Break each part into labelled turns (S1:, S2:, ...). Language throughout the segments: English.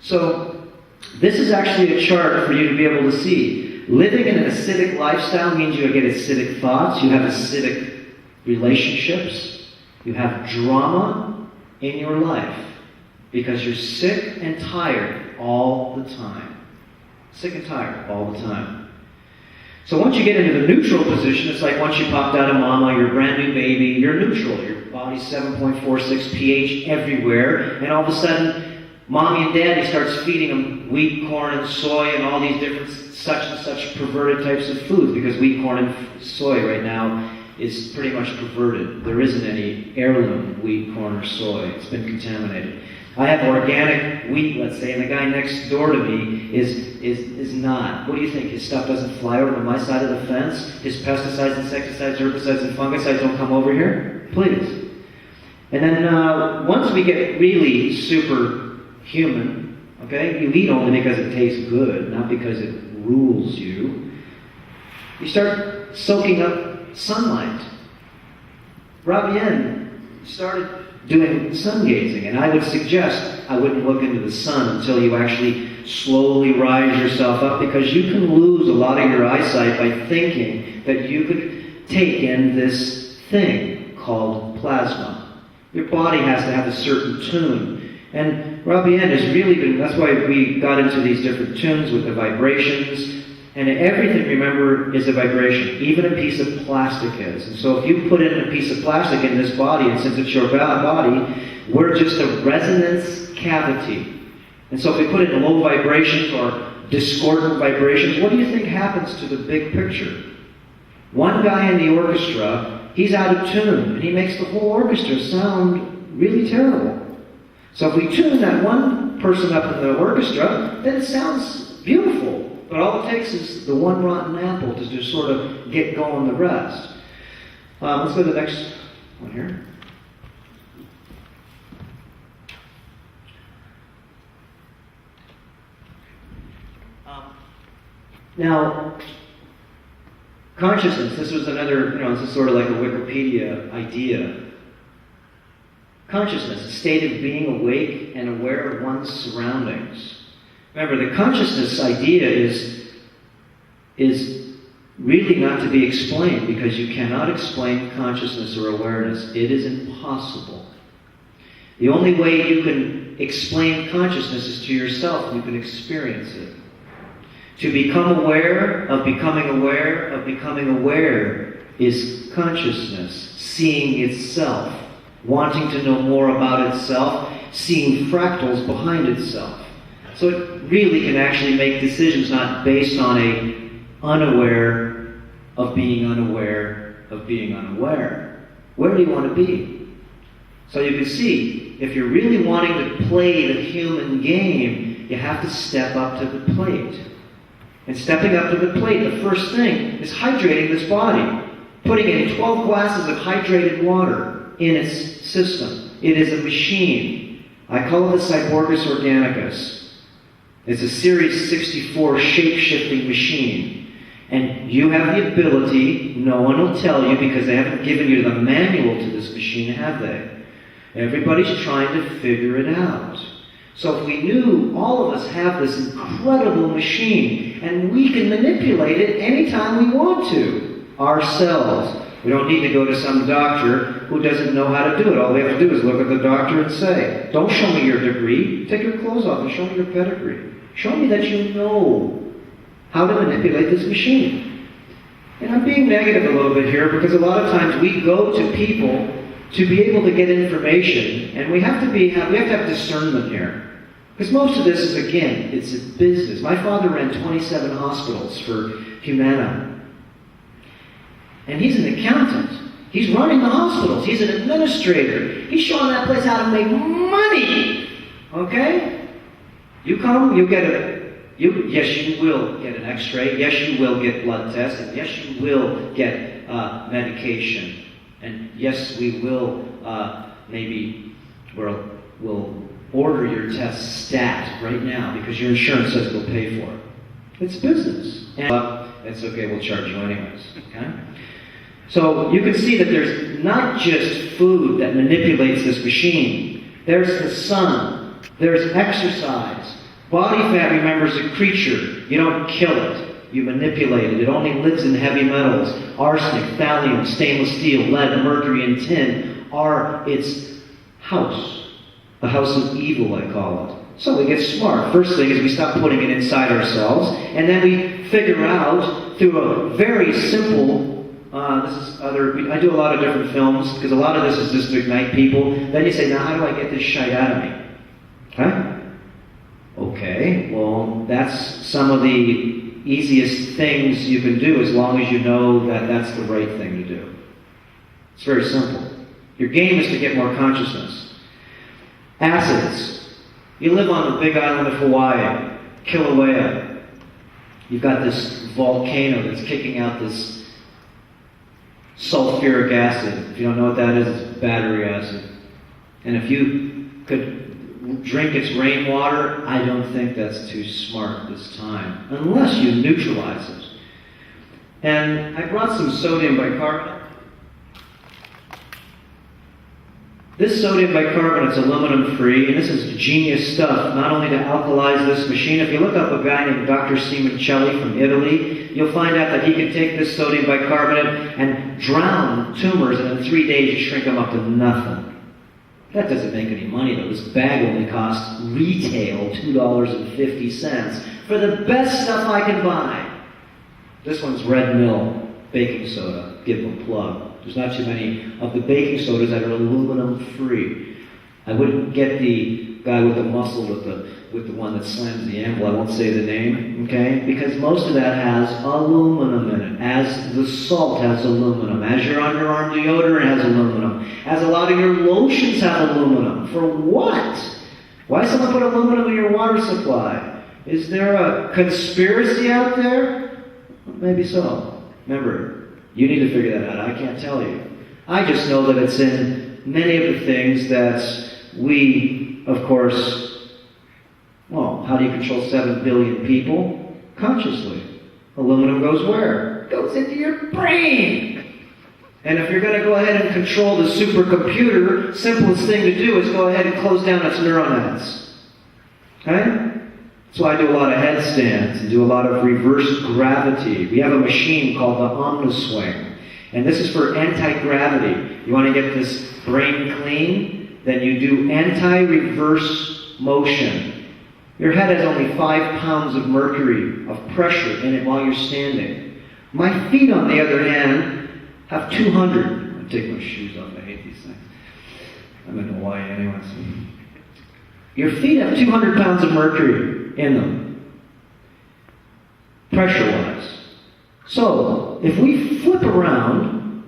S1: So this is actually a chart for you to be able to see. Living in an acidic lifestyle means you get acidic thoughts, you have acidic relationships, you have drama in your life because you're sick and tired all the time. Sick and tired all the time. So once you get into the neutral position, it's like once you popped out of mama, you're a brand new baby, you're neutral. Your body's 7.46 pH everywhere, and all of a sudden, mommy and daddy starts feeding them wheat, corn, and soy, and all these different such and such perverted types of foods, because wheat, corn, and soy right now is pretty much perverted. There isn't any heirloom wheat, corn, or soy. It's been contaminated. I have organic wheat, let's say, and the guy next door to me is not. What do you think? His stuff doesn't fly over to my side of the fence? His pesticides, insecticides, herbicides, and fungicides don't come over here? Please. And then once we get really super human, okay, you eat only because it tastes good, not because it rules you. You start soaking up sunlight. Rabien started doing sun gazing, and I would suggest I wouldn't look into the sun until you actually slowly rise yourself up, because you can lose a lot of your eyesight by thinking that you could take in this thing called plasma. Your body has to have a certain tune, and Rabien has really been, that's why we got into these different tunes with the vibrations. And everything, remember, is a vibration. Even a piece of plastic is. And so if you put in a piece of plastic in this body, and since it's your body, we're just a resonance cavity. And so if we put it in low vibrations or discordant vibrations, what do you think happens to the big picture? One guy in the orchestra, he's out of tune, and he makes the whole orchestra sound really terrible. So if we tune that one person up in the orchestra, then it sounds beautiful. But all it takes is the one rotten apple to just sort of get going the rest. Let's go to the next one here. Now, consciousness, this was another, this is sort of like a Wikipedia idea. Consciousness, a state of being awake and aware of one's surroundings. Remember, the consciousness idea is really not to be explained, because you cannot explain consciousness or awareness. It is impossible. The only way you can explain consciousness is to yourself. You can experience it. To become aware of becoming aware of becoming aware is consciousness, seeing itself, wanting to know more about itself, seeing fractals behind itself. So it really can actually make decisions not based on a unaware of being unaware of being unaware. Where do you want to be? So you can see, if you're really wanting to play the human game, you have to step up to the plate. And stepping up to the plate, the first thing is hydrating this body. Putting in 12 glasses of hydrated water in its system. It is a machine. I call it the Cyborgus Organicus. It's a Series 64 shape-shifting machine. And you have the ability, no one will tell you because they haven't given you the manual to this machine, have they? Everybody's trying to figure it out. So if we knew all of us have this incredible machine, and we can manipulate it anytime we want to, ourselves. We don't need to go to some doctor who doesn't know how to do it. All we have to do is look at the doctor and say, don't show me your degree, take your clothes off and show me your pedigree. Show me that you know how to manipulate this machine. And I'm being negative a little bit here, because a lot of times we go to people to be able to get information, and we have to have discernment here. Because most of this is, again, it's a business. My father ran 27 hospitals for Humana. And he's an accountant. He's running the hospitals. He's an administrator. He's showing that place how to make money. Okay? You come, you get yes, you will get an x-ray. Yes, you will get blood tests. And yes, you will get medication. And yes, we will we'll order your test stat right now because your insurance says they'll pay for it. It's business. And it's okay, we'll charge you anyways. Okay? So you can see that there's not just food that manipulates this machine. There's the sun. There's exercise. Body fat, remember, is a creature. You don't kill it. You manipulate it. It only lives in heavy metals. Arsenic, thallium, stainless steel, lead, mercury, and tin are its house. The house of evil, I call it. So we get smart. First thing is we stop putting it inside ourselves, and then we figure out through a very simple, I do a lot of different films, because a lot of this is just to ignite people. Then you say, now how do I get this shite out of me? Huh? Okay, well, that's some of the easiest things you can do as long as you know that that's the right thing to do. It's very simple. Your game is to get more consciousness. Acids. You live on the big island of Hawaii, Kilauea. You've got this volcano that's kicking out this sulfuric acid. If you don't know what that is, it's battery acid. And if you could drink its rainwater, I don't think that's too smart this time, unless you neutralize it. And I brought some sodium bicarbonate. This sodium bicarbonate is aluminum-free, and this is genius stuff, not only to alkalize this machine. If you look up a guy named Dr. Simoncelli from Italy, you'll find out that he can take this sodium bicarbonate and drown tumors, and in 3 days you shrink them up to nothing. That doesn't make any money, though. This bag only costs retail $2.50 for the best stuff I can buy. This one's Red Mill baking soda. Give them a plug. There's not too many of the baking sodas that are aluminum-free. I wouldn't get the guy with the muscle with the one that slams the anvil. I won't say the name, okay? Because most of that has aluminum in it, as the salt has aluminum, as your underarm deodorant has aluminum, as a lot of your lotions have aluminum. For what? Why someone put aluminum in your water supply? Is there a conspiracy out there? Maybe so. Remember, you need to figure that out. I can't tell you. I just know that it's in many of the things that we, of course, well, how do you control 7 billion people? Consciously. Aluminum goes where? It goes into your brain. And if you're going to go ahead and control the supercomputer, simplest thing to do is go ahead and close down its neuron nets. Okay? That's why I do a lot of headstands and do a lot of reverse gravity. We have a machine called the Omniswing. And this is for anti-gravity. You want to get this brain clean? Then you do anti-reverse motion. Your head has only 5 pounds of mercury, of pressure in it while you're standing. My feet, on the other hand, have 200. I'm going to take my shoes off. I hate these things. I'm in Hawaii anyway. So. Your feet have 200 pounds of mercury in them, pressure-wise. So, if we flip around,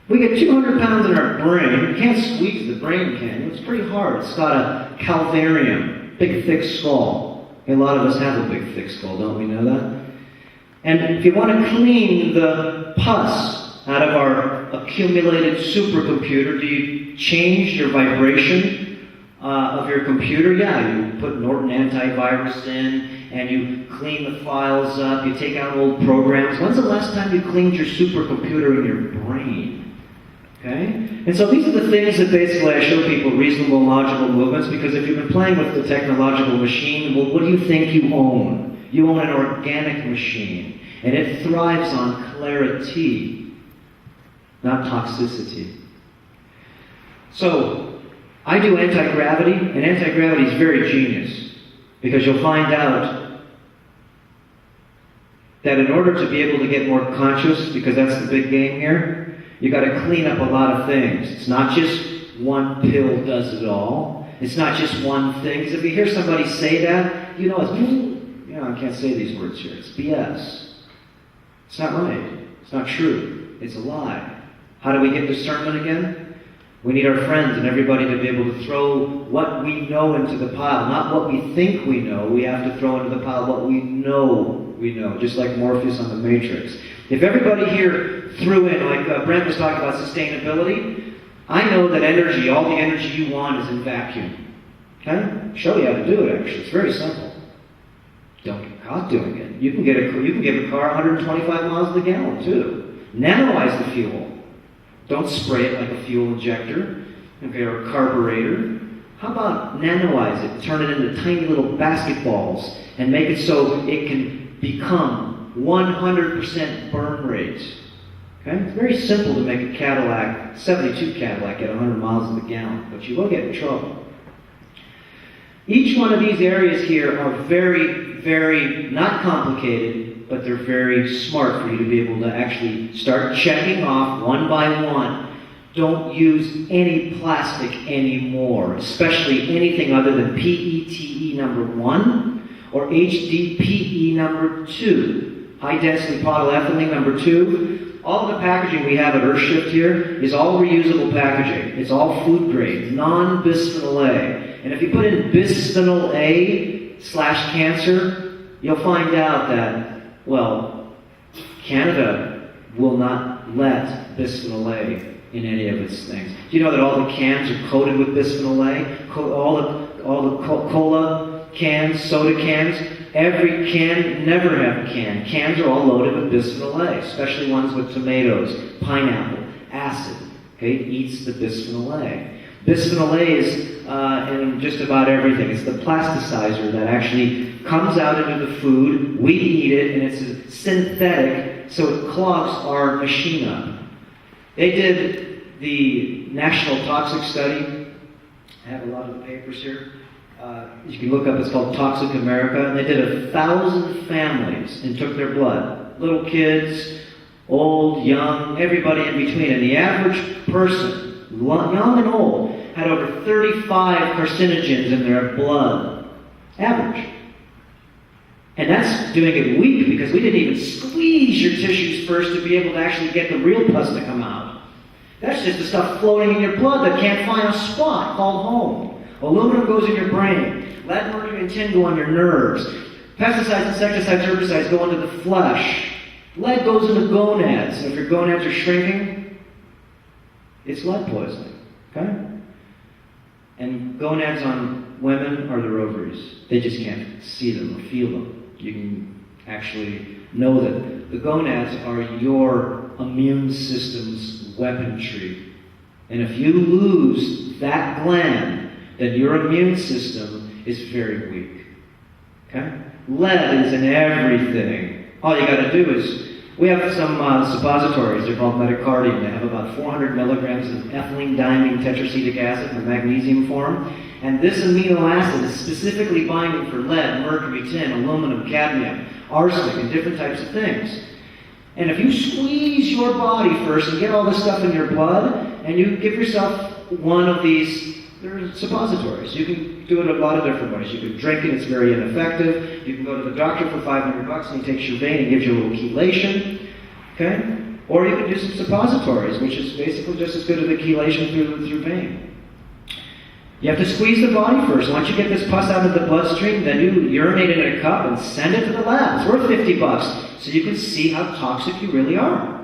S1: we get 200 pounds in our brain. You can't squeeze the brain, can you? It's pretty hard. It's got a calvarium, big, thick skull. A lot of us have a big, thick skull, don't we know that? And if you want to clean the pus out of our accumulated supercomputer, do you change your vibration of your computer? Yeah, you put Norton antivirus in, and you clean the files up, you take out old programs. When's the last time you cleaned your supercomputer in your brain? Okay? And so these are the things that basically I show people, reasonable, logical movements, because if you've been playing with the technological machine, well, what do you think you own? You own an organic machine, and it thrives on clarity, not toxicity. So, I do anti-gravity, and anti-gravity is very genius, because you'll find out that in order to be able to get more conscious, because that's the big game here, you got to clean up a lot of things. It's not just one pill does it all. It's not just one thing. Because if you hear somebody say that, you know I can't say these words here. It's BS. It's not right. It's not true. It's a lie. How do we get discernment again? We need our friends and everybody to be able to throw what we know into the pile, not what we think we know. We have to throw into the pile what we know, just like Morpheus on the Matrix. If everybody here threw in, like Brent was talking about sustainability, I know that energy, all the energy you want is in vacuum. Okay? Show you how to do it, actually. It's very simple. Don't get caught doing it. You can give a car 125 miles to the gallon, too. Nanoize the fuel. Don't spray it like a fuel injector, okay, or a carburetor. How about nanoize it, turn it into tiny little basketballs, and make it so it can become 100% burn rate? Okay? It's very simple to make a Cadillac, 72 Cadillac at 100 miles to the gallon, but you will get in trouble. Each one of these areas here are very, very, not complicated, but they're very smart for you to be able to actually start checking off one by one. Don't use any plastic anymore, especially anything other than PETE number 1 or HDPE number 2. High-density polyethylene number 2. All of the packaging we have at Earthshift here is all reusable packaging. It's all food grade, non-bisphenol A. And if you put in bisphenol A/cancer, you'll find out that, well, Canada will not let bisphenol A in any of its things. Do you know that all the cans are coated with bisphenol A? All the cola cans, soda cans, every can never have a can. Cans are all loaded with bisphenol A, especially ones with tomatoes, pineapple, acid. Okay, eats the bisphenol A. Bisphenol A is in just about everything. It's the plasticizer that actually comes out into the food. We eat it, and it's synthetic, so it clogs our machine up. They did the National Toxic Study. I have a lot of the papers here. You can look up, it's called Toxic America. And they did 1,000 families and took their blood. Little kids, old, young, everybody in between. And the average person, young and old, had over 35 carcinogens in their blood. Average. And that's doing it weak because we didn't even squeeze your tissues first to be able to actually get the real pus to come out. That's just the stuff floating in your blood that can't find a spot called home. Aluminum goes in your brain. Lead, mercury, and tin go on your nerves. Pesticides, insecticides, herbicides go into the flesh. Lead goes into gonads. And if your gonads are shrinking, it's lead poisoning. Okay? And gonads on women are their ovaries. They just can't see them or feel them. You can actually know that the gonads are your immune system's weaponry. And if you lose that gland, then your immune system is very weak. Okay? Lead is in everything. All you got to do is, we have some suppositories. They're called metacardium. They have about 400 milligrams of ethylene diamine tetracetic acid in the magnesium form. And this amino acid is specifically binding for lead, mercury, tin, aluminum, cadmium, arsenic, and different types of things. And if you squeeze your body first and get all this stuff in your blood, and you give yourself one of these, they're suppositories. You can do it a lot of different ways. You can drink it, it's very ineffective. You can go to the doctor for $500 and he takes your vein and gives you a little chelation. Okay? Or you can do some suppositories, which is basically just as good as the chelation through vein. You have to squeeze the body first. Once you get this pus out of the bloodstream, then you urinate it in a cup and send it to the lab. It's worth $50, so you can see how toxic you really are.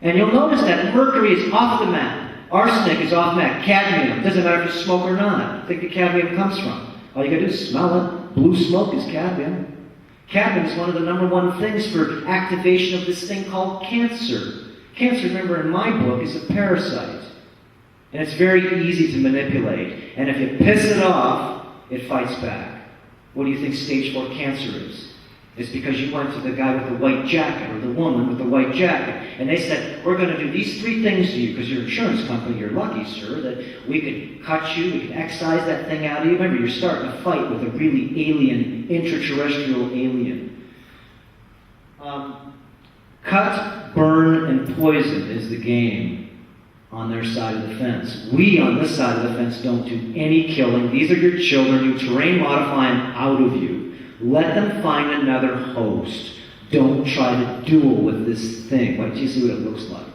S1: And you'll notice that mercury is off the map. Arsenic is off the map. Cadmium, doesn't matter if you smoke or not. I think the cadmium comes from. All you gotta do is smell it. Blue smoke is cadmium. Cadmium is one of the #1 things for activation of this thing called cancer. Cancer, remember in my book, is a parasite. And it's very easy to manipulate. And if you piss it off, it fights back. What do you think stage 4 cancer is? It's because you went to the guy with the white jacket or the woman with the white jacket. And they said, we're going to do these 3 things to you because you're an insurance company. You're lucky, sir, that we could cut you, we could excise that thing out of you. Remember, you're starting a fight with a really alien, intraterrestrial alien. Cut, burn, and poison is the game on their side of the fence. We, on this side of the fence, don't do any killing. These are your children. You terrain modify them out of you. Let them find another host. Don't try to duel with this thing. Wait till you see what it looks like.